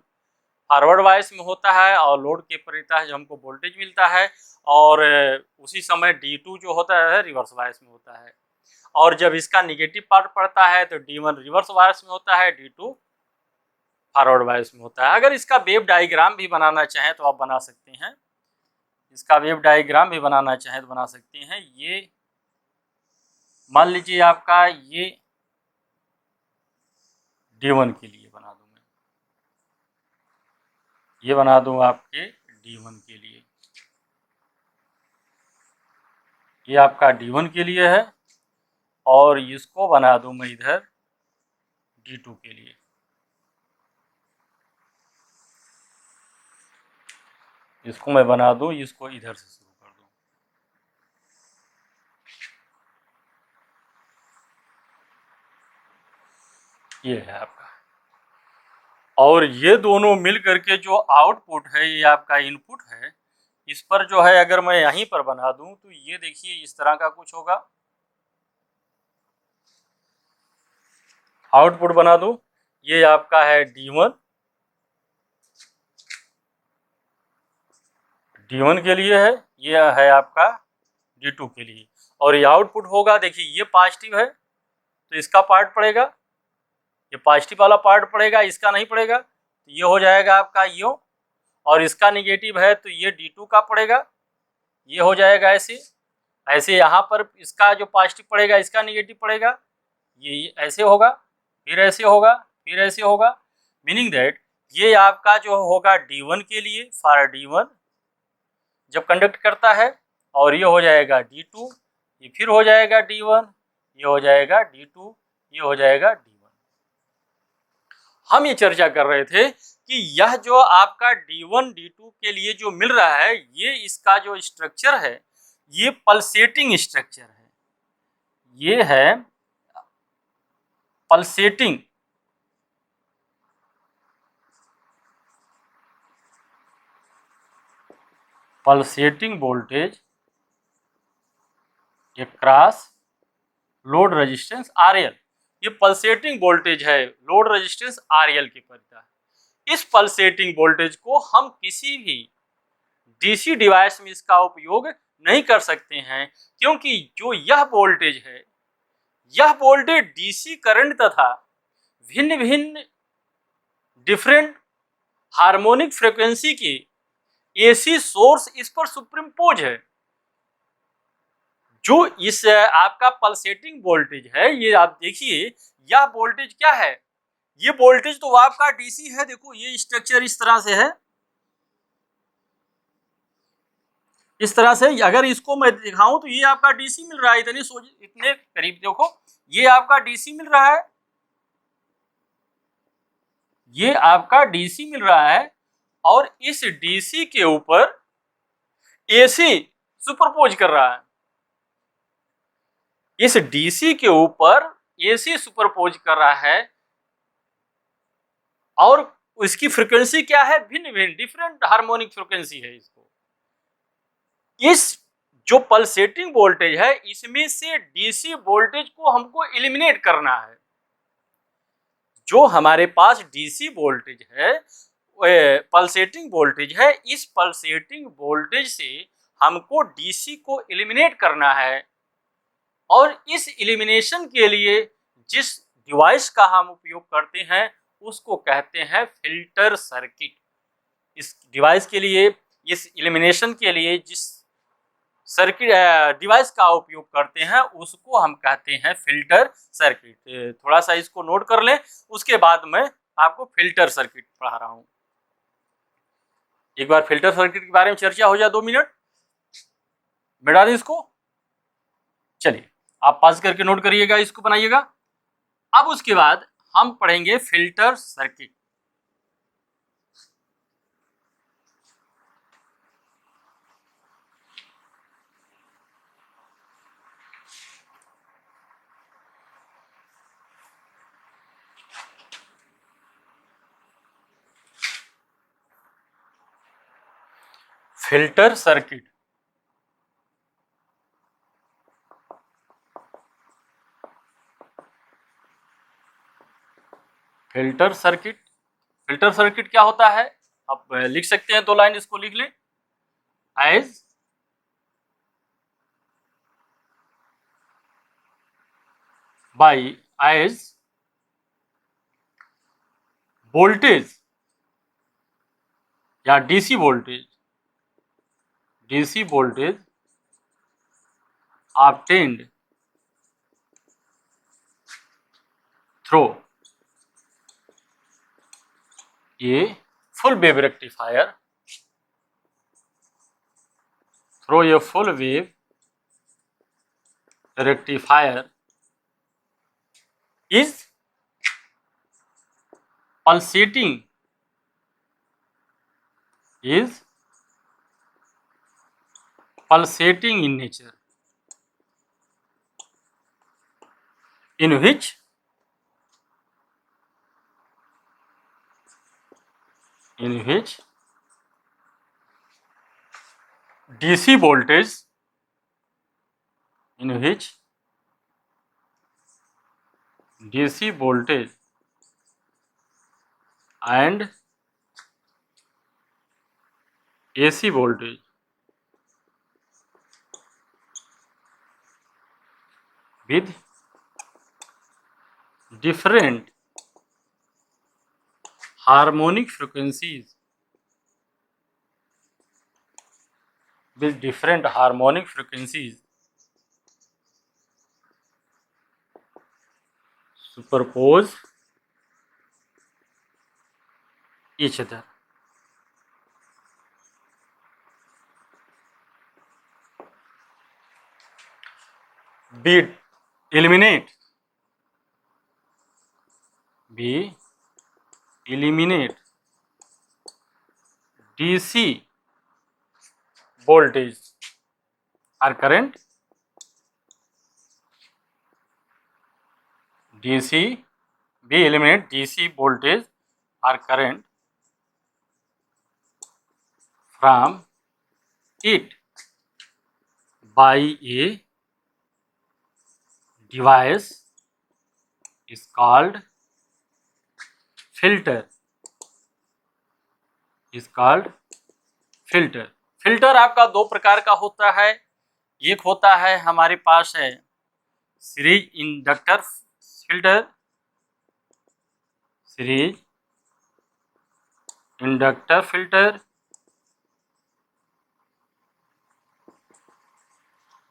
फॉरवर्ड बायस में होता है और लोड के परिता है जो हमको वोल्टेज मिलता है, और उसी समय D2 जो होता है रिवर्स बायस में होता है। और जब इसका निगेटिव पार्ट पड़ता है तो D1 रिवर्स बायस में होता है, D2 फॉरवर्ड बायस में होता है। अगर इसका वेव डायग्राम भी बनाना चाहें तो आप बना सकते हैं, इसका वेव डायग्राम भी बनाना चाहें तो बना सकते हैं। ये मान लीजिए आपका ये D1 के लिए बना दूं मैं, ये बना दूं आपके D1 के लिए, ये आपका D1 के लिए है, और इसको बना दूं मैं इधर D2 के लिए। इसको मैं बना दूं, इसको इधर से शुरू कर दूं। ये है आपका, और ये दोनों मिल करके जो आउटपुट है, ये आपका इनपुट है। इस पर जो है अगर मैं यहीं पर बना दूं तो ये देखिए इस तरह का कुछ होगा। आउटपुट बना दूं, ये आपका है D1 के लिए है, ये है आपका D2 के लिए। और ये आउटपुट होगा, देखिए ये पॉजिटिव है तो इसका पार्ट पड़ेगा, ये पॉजिटिव वाला पार्ट पड़ेगा, इसका नहीं पड़ेगा, तो ये हो जाएगा आपका यो। और इसका निगेटिव है तो ये D2 का पड़ेगा, ये हो जाएगा ऐसे। ऐसे यहाँ पर इसका जो पॉजिटिव पड़ेगा, इसका निगेटिव पड़ेगा, ये ऐसे होगा, फिर ऐसे होगा, फिर ऐसे होगा, मीनिंग दैट ये आपका जो होगा D1 के लिए, फॉर D1 जब कंडक्ट करता है, और ये हो जाएगा D2, ये फिर हो जाएगा D1, ये हो जाएगा D2, ये हो जाएगा D1। हम ये चर्चा कर रहे थे कि यह जो आपका D1 D2 के लिए जो मिल रहा है, ये इसका जो स्ट्रक्चर है ये पल्सेटिंग स्ट्रक्चर है, ये है pulsating voltage across load resistance RL। ये पल्सेटिंग वोल्टेज है, लोड रेजिस्टेंस RL के पड़ता है। इस पल्सेटिंग वोल्टेज को हम किसी भी डीसी डिवाइस में इसका उपयोग नहीं कर सकते हैं, क्योंकि जो यह वोल्टेज है, यह वोल्टेज डीसी करंट तथा भिन्न भिन्न डिफरेंट हार्मोनिक फ्रीक्वेंसी के एसी सोर्स इस पर सुपरिम्पोज है। जो इस आपका पल्सेटिंग वोल्टेज है, ये आप देखिए, यह वोल्टेज क्या है, ये वोल्टेज तो आपका डीसी है। देखो ये स्ट्रक्चर इस तरह से है, इस तरह से। अगर इसको मैं दिखाऊं तो ये आपका डीसी मिल रहा है, इतने करीब देखो, ये आपका डीसी मिल रहा है, ये आपका डीसी मिल रहा है, और इस डीसी के ऊपर एसी सुपरपोज कर रहा है। इस डीसी के ऊपर एसी सुपरपोज कर रहा है, और इसकी फ्रीक्वेंसी क्या है, भिन्न भिन्न डिफरेंट हार्मोनिक फ्रीक्वेंसी है। इसको इस जो पल्सेटिंग वोल्टेज है, इसमें से डीसी वोल्टेज को हमको एलिमिनेट करना है। जो हमारे पास डीसी वोल्टेज है, पल्सेटिंग वोल्टेज है, इस पल्सेटिंग वोल्टेज से हमको डीसी को एलिमिनेट करना है। और इस एलिमिनेशन के लिए जिस डिवाइस का हम उपयोग करते हैं उसको कहते हैं फिल्टर सर्किट। इस डिवाइस के लिए, इस एलिमिनेशन के लिए जिस सर्किट डिवाइस का उपयोग करते हैं उसको हम कहते हैं फिल्टर सर्किट। थोड़ा सा इसको नोट कर लें, उसके बाद मैं आपको फिल्टर सर्किट पढ़ा रहा हूं। एक बार फिल्टर सर्किट के बारे में चर्चा हो जाए, 2 मिनट मिटा दें इसको। चलिए आप पास करके नोट करिएगा, इसको बनाइएगा। अब उसके बाद हम पढ़ेंगे filter circuit. Filter circuit filter circuit filter circuit क्या होता है, आप लिख सकते हैं, 2 लाइन इसको लिख लें। एज वोल्टेज या DC voltage obtained through a full wave rectifier is pulsating in nature, in which DC voltage and AC voltage with different harmonic frequencies superpose each other. B eliminate DC voltage or current. Eliminate DC voltage or current from it by a device is called filter. Filter आपका दो प्रकार का होता है। एक होता है हमारे पास है सीरीज इंडक्टर फिल्टर,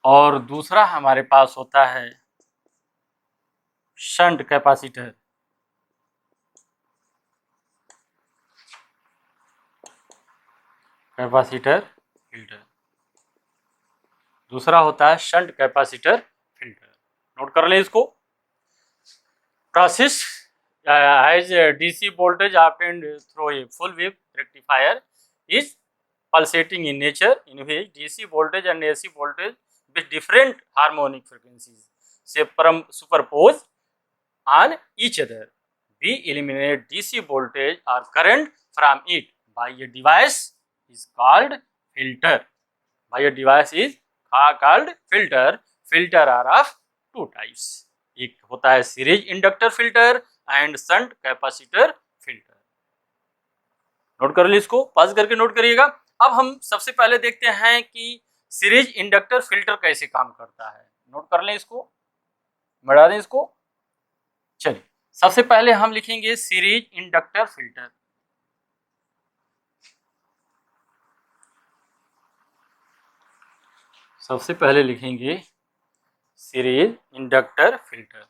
और दूसरा हमारे पास होता है शंट कैपेसिटर। फिल्टर दूसरा होता है शंट कैपेसिटर फिल्टर। नोट कर लें इसको। Process as DC voltage obtained through a full wave rectifier is pulsating in nature, in which DC voltage and AC voltage with different harmonic frequencies superpose on each other. We eliminate DC voltage or current from it by a device is called filter. Filter are of two types. एक होता है series inductor filter and shunt capacitor filter. Note कर ली इसको, pause करके note करिएगा। अब हम सबसे पहले देखते हैं कि सीरीज इंडक्टर फिल्टर कैसे काम करता है। नोट कर लें इसको, बढ़ा दें इसको। चलिए, सबसे पहले हम लिखेंगे सीरीज इंडक्टर फिल्टर। सबसे पहले लिखेंगे series inductor filter.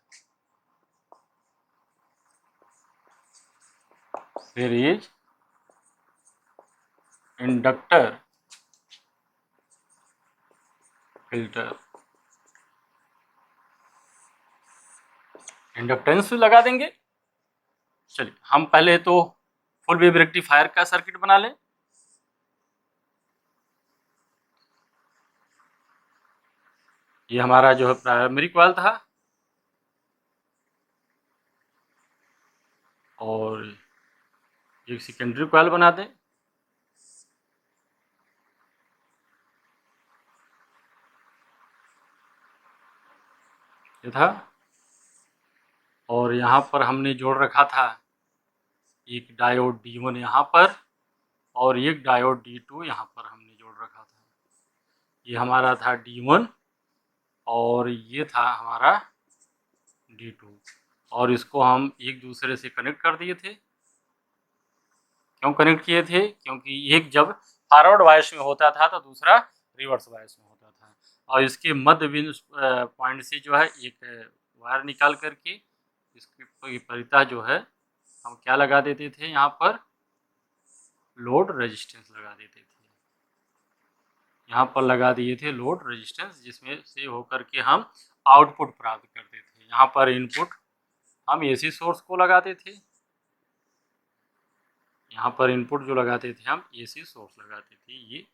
Series inductor filter. Inductance लगा देंगे। चलिए, हम पहले तो फुल वेव रेक्टिफायर का सर्किट बना लें। ये हमारा जो है प्राइमरी कॉइल था, और एक सेकेंडरी कॉइल बना दें। ये था, और यहाँ पर हमने जोड़ रखा था एक डायोड D1 यहाँ पर, और एक डायोड D2 यहाँ पर हमने जोड़ रखा था। ये हमारा था D1 और ये था हमारा D2, और इसको हम एक दूसरे से कनेक्ट कर दिए थे। क्यों कनेक्ट किए थे? क्योंकि एक जब फॉरवर्ड वाइस में होता था तो दूसरा रिवर्स वाइस में होता था, और इसके मध्य बिंदु पॉइंट से जो है एक वायर निकाल करके इसकी परिता जो है हम क्या लगा देते थे, यहाँ पर लोड रेजिस्टेंस लगा देते थे। यहाँ पर लगा दिए थे लोड रेजिस्टेंस, जिसमें से होकर के हम आउटपुट प्राप्त करते थे। यहाँ पर इनपुट हम एसी सोर्स को लगाते थे, यहाँ पर इनपुट जो लगाते थे हम एसी सोर्स लगाते थे। ये,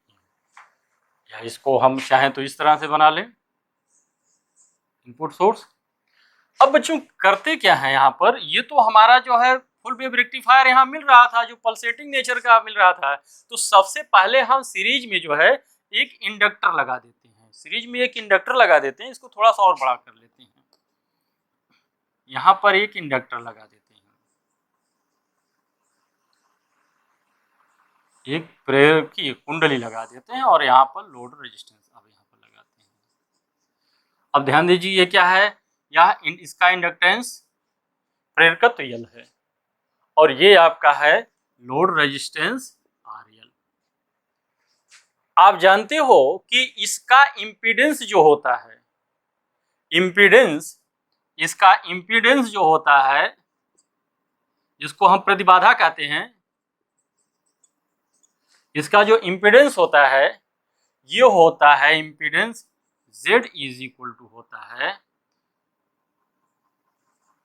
या इसको हम चाहें तो इस तरह से बना लें, इनपुट सोर्स। अब बच्चों करते क्या है यहाँ पर, ये तो हमारा जो है फुल वेव रेक्टिफायर यहाँ मिल रहा था, जो पल्सेटिंग नेचर का मिल रहा था। तो सबसे पहले हम सीरीज में जो है एक इंडक्टर लगा देते हैं। सीरीज में एक इंडक्टर लगा देते हैं। इसको थोड़ा सा और बड़ा कर लेते हैं। यहाँ पर एक इंडक्टर लगा देते हैं, एक प्रेरक की कुंडली लगा देते हैं, और यहाँ पर लोड रेजिस्टेंस अब यहाँ पर लगाते हैं। अब ध्यान दीजिए, ये क्या है, यह इसका इंडक्टेंस प्रेरकत्व L है, और ये आपका है लोड रेजिस्टेंस RL। आप जानते हो कि इसका इम्पीडेंस जो होता है, इसका इम्पीडेंस जो होता है, जिसको हम प्रतिबाधा कहते हैं, इसका जो इम्पीडेंस होता है ये होता है impedance Z is equal to होता है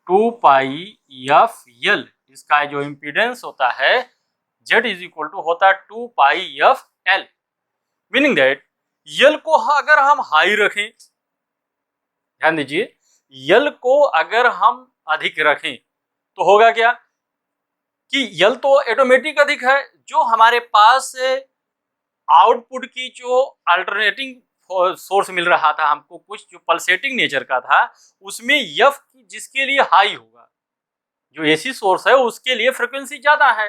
2 पाई एफ एल। इसका जो इम्पीडेंस होता है Z इज इक्वल टू होता है 2 पाई एफ एल। मीनिंग दैट यल को अगर हम हाई रखें, ध्यान दीजिए, यल को अगर हम अधिक रखें तो होगा क्या कि यल तो ऑटोमेटिक अधिक है। जो हमारे पास आउटपुट की जो अल्टरनेटिंग सोर्स मिल रहा था हमको, कुछ जो पल्सेटिंग नेचर का था, उसमें एफ जिसके लिए हाई होगा, जो एसी सोर्स है उसके लिए फ्रीक्वेंसी ज्यादा है।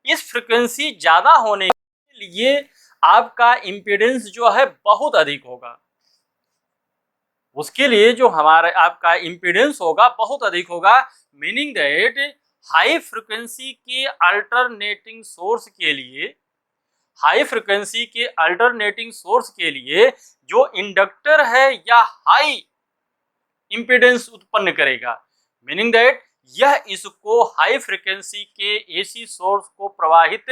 इस फ्रीक्वेंसी ज्यादा होने के लिए आपका इम्पीडेंस जो है बहुत अधिक होगा। उसके लिए जो हमारे आपका इम्पीडेंस होगा बहुत अधिक होगा। मीनिंग दैट हाई फ्रीक्वेंसी के अल्टरनेटिंग सोर्स के लिए, हाई फ्रीक्वेंसी के अल्टरनेटिंग सोर्स के लिए जो इंडक्टर है या हाई इंपीडेंस उत्पन्न करेगा। मीनिंग दैट यह इसको हाई फ्रीक्वेंसी के एसी सोर्स को प्रवाहित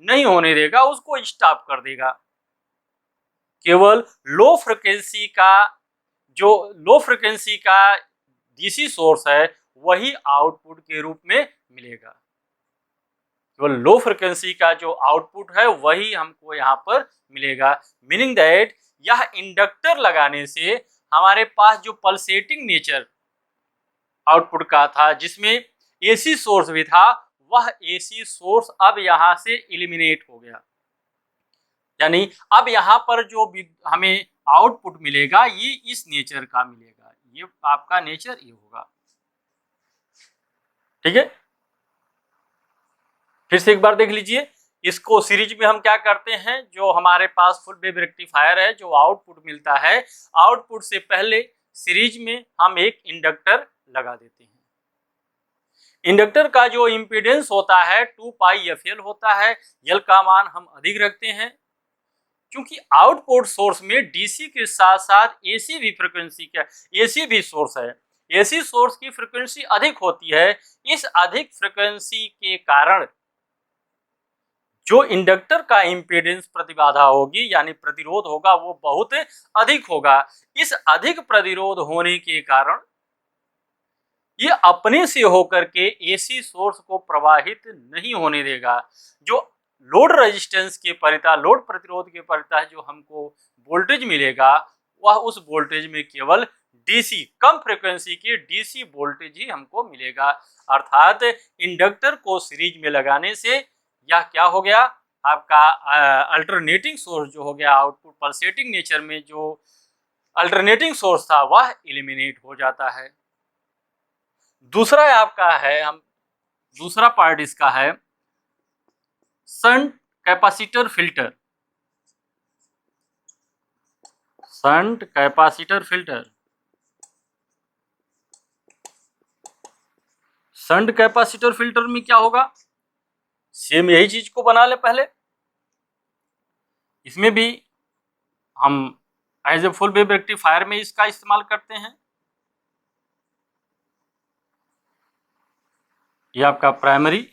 नहीं होने देगा, उसको स्टॉप कर देगा। केवल लो फ्रीक्वेंसी का डीसी सोर्स है वही आउटपुट के रूप में मिलेगा। केवल लो फ्रीक्वेंसी का जो आउटपुट है वही हमको यहाँ पर मिलेगा। मीनिंग दैट यह इंडक्टर लगाने से हमारे पास जो पल्सेटिंग नेचर आउटपुट का था, जिसमें एसी सोर्स भी था, वह एसी सोर्स अब यहाँ से एलिमिनेट हो गया। यानी अब यहाँ पर जो हमें आउटपुट मिलेगा ये इस नेचर का मिलेगा, ये आपका नेचर ये होगा। ठीक है, फिर से एक बार देख लीजिए। इसको सीरीज में हम क्या करते हैं, जो हमारे पास फुल वेव रेक्टिफायर है, जो आउटपुट मिलता है, आउटपुट से पहले सीरीज में हम एक इंडक्टर लगा देते हैं। इंडक्टर का जो इम्पीडेंस होता है 2 पाई एफ एल होता है। एल का मान हम अधिक रखते हैं क्योंकि आउटपुट सोर्स में डीसी के साथ साथ एसी भी फ्रीक्वेंसी का एसी भी सोर्स है। एसी सोर्स की फ्रीक्वेंसी अधिक होती है। इस अधिक फ्रीक्वेंसी के कारण जो इंडक्टर का इम्पीडेंस प्रतिबाधा होगी यानी प्रतिरोध होगा वो बहुत अधिक होगा। इस अधिक प्रतिरोध होने के कारण ये अपने से होकर के एसी सोर्स को प्रवाहित नहीं होने देगा। जो लोड रेजिस्टेंस के परिता, लोड प्रतिरोध के परिता जो हमको वोल्टेज मिलेगा वह उस वोल्टेज में केवल डीसी, कम फ्रीक्वेंसी की डीसी वोल्टेज ही हमको मिलेगा। अर्थात इंडक्टर को सीरीज में लगाने से यह क्या हो गया, आपका अल्टरनेटिंग सोर्स जो हो गया, आउटपुट पल्सेटिंग नेचर में जो अल्टरनेटिंग सोर्स था वह एलिमिनेट हो जाता है। दूसरा आपका है, हम दूसरा पार्ट इसका है shunt capacitor filter. Shunt capacitor filter, shunt capacitor filter में क्या होगा, सेम यही चीज को बना ले पहले। इसमें भी हम as a full wave rectifier में इसका इस्तेमाल करते हैं। ये आपका प्राइमरी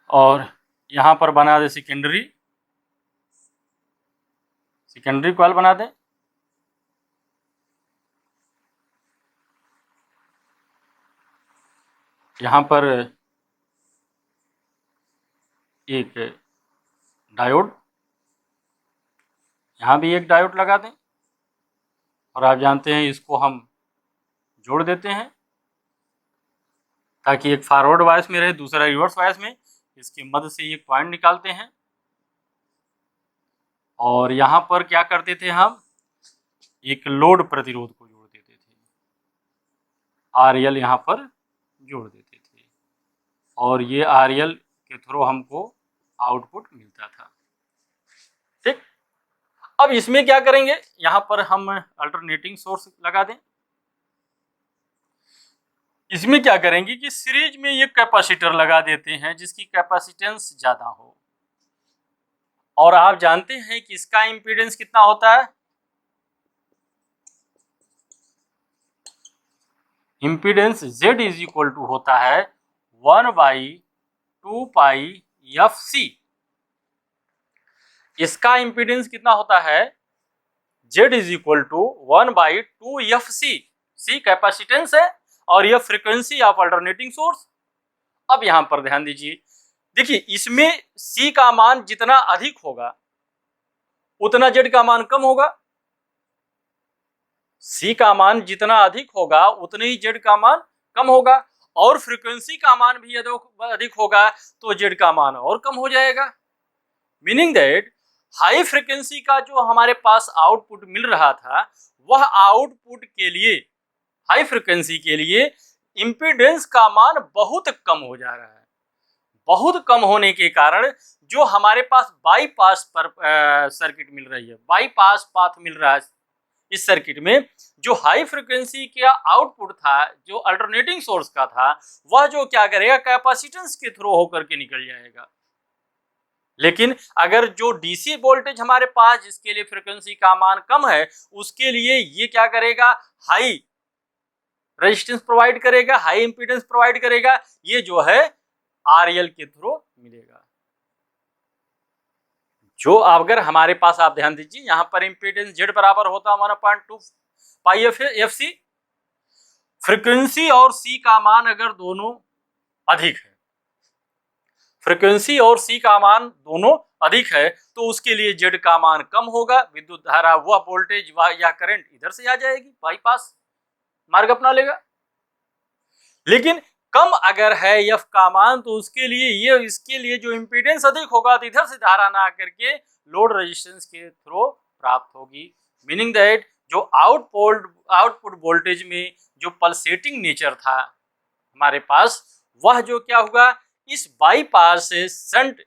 और यहाँ पर बना दे सेकेंडरी, सेकेंडरी कॉइल बना दें। यहाँ पर एक डायोड, यहाँ भी एक डायोड लगा दें और आप जानते हैं इसको हम जोड़ देते हैं ताकि एक फॉरवर्ड वाइस में रहे, दूसरा रिवर्स वाइस में। इसकी मदद से एक पॉइंट निकालते हैं और यहाँ पर क्या करते थे, हम एक लोड प्रतिरोध को जोड़ देते थे, RL यहाँ पर जोड़ देते थे और ये RL के थ्रू हमको आउटपुट मिलता था। ठीक, अब इसमें क्या करेंगे, यहाँ पर हम अल्टरनेटिंग सोर्स लगा दें। इसमें क्या करेंगे कि सीरीज में एक कैपेसिटर लगा देते हैं जिसकी कैपेसिटेंस ज्यादा हो, और आप जानते हैं कि इसका इंपीडेंस कितना होता है, impedance Z is equal to होता है 1/2 पाई एफ सी, इसका इम्पीडेंस कितना होता है, Z is equal to 1/2 C capacitance है और यह फ्रीक्वेंसी ऑफ अल्टरनेटिंग सोर्स। अब यहां पर ध्यान दीजिए, देखिए इसमें C का मान जितना अधिक होगा उतना Z का मान कम होगा, C का मान जितना अधिक होगा उतने ही Z का मान कम होगा, और फ्रीक्वेंसी का मान भी अधिक होगा तो Z का मान और कम हो जाएगा। मीनिंग दैट हाई फ्रीक्वेंसी का जो हमारे पास आउटपुट मिल रहा था, वह आउटपुट के लिए, हाई फ्रीक्वेंसी के लिए इंपीडेंस का मान बहुत कम हो जा रहा है। बहुत कम होने के कारण जो हमारे पास बाईपास पर सर्किट मिल रही है, बाईपास पाथ मिल रहा है, इस सर्किट में जो हाई फ्रीक्वेंसी का आउटपुट था, जो अल्टरनेटिंग सोर्स का था, वह जो क्या करेगा, कैपेसिटेंस के थ्रू होकर के निकल जाएगा। लेकिन अगर जो डीसी वोल्टेज हमारे पास, जिसके लिए फ्रीक्वेंसी का मान कम है, उसके लिए ये क्या करेगा, हाई रेजिस्टेंस प्रोवाइड करेगा, हाई इंपीडेंस प्रोवाइड करेगा, ये जो है आरएल के थ्रू मिलेगा। जो अगर हमारे पास, आप ध्यान दीजिए, यहां पर इंपीडेंस Z बराबर होता है 1/2 पाई एफ सी। फ्रीक्वेंसी और C का मान अगर दोनों अधिक है, फ्रीक्वेंसी और C का मान दोनों अधिक है, तो उसके लिए Z का मान कम होगा, विद्युत धारा वह वोल्टेज या करंट इधर से आ जाएगी, बाईपास मार्ग अपना लेगा। लेकिन कम अगर है F का मान, तो उसके लिए ये, इसके लिए जो इंपीडेंस अधिक होगा तो इधर से धारा ना आकर के लोड रेजिस्टेंस के थ्रू प्राप्त होगी। मीनिंग दैट जो आउटपुट वोल्टेज में जो पल्सेटिंग नेचर था हमारे पास, वह जो क्या हुआ, इस बाईपास से शंट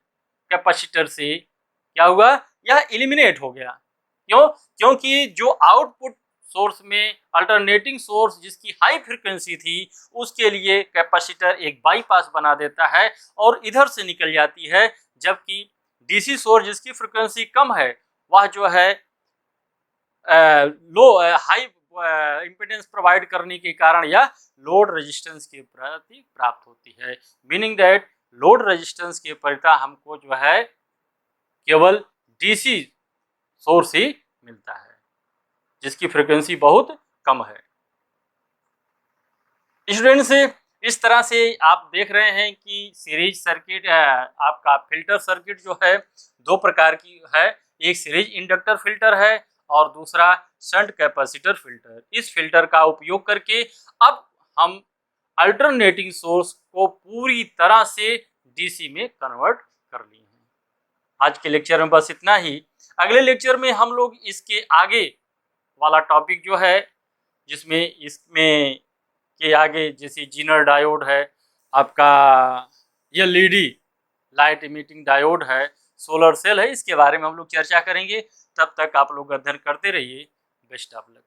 कैपेसिटर से क्या हुआ, यह एलिमिनेट हो गया। क्यों? क्योंकि जो आउटपुट सोर्स में अल्टरनेटिंग सोर्स जिसकी हाई फ्रीक्वेंसी थी, उसके लिए कैपेसिटर एक बाईपास बना देता है और इधर से निकल जाती है, जबकि डीसी सोर्स जिसकी फ्रीक्वेंसी कम है, वह जो है लो हाई इंपीडेंस प्रोवाइड करने के कारण यह लोड रेजिस्टेंस के प्रति प्राप्त होती है। मीनिंग दैट लोड रेजिस्टेंस के परिता हमको जो है केवल डीसी सोर्स ही मिलता है, जिसकी फ्रीक्वेंसी बहुत कम है। स्टूडेंट्स, इस तरह से आप देख रहे हैं कि सीरीज सर्किट, आपका फिल्टर सर्किट जो है दो प्रकार की है, एक सीरीज इंडक्टर फिल्टर है और दूसरा शंट कैपेसिटर फिल्टर। इस फिल्टर का उपयोग करके अब हम अल्टरनेटिंग सोर्स को पूरी तरह से डीसी में कन्वर्ट कर लिए हैं। आज के लेक्चर में बस इतना ही। अगले लेक्चर में हम लोग इसके आगे वाला टॉपिक जो है, जिसमें इसमें के आगे जैसे जीनर डायोड है, आपका एलईडी लाइट इमिटिंग डायोड है, सोलर सेल है, इसके बारे में हम लोग चर्चा करेंगे। तब तक आप लोग अध्ययन करते रहिए। Best of luck.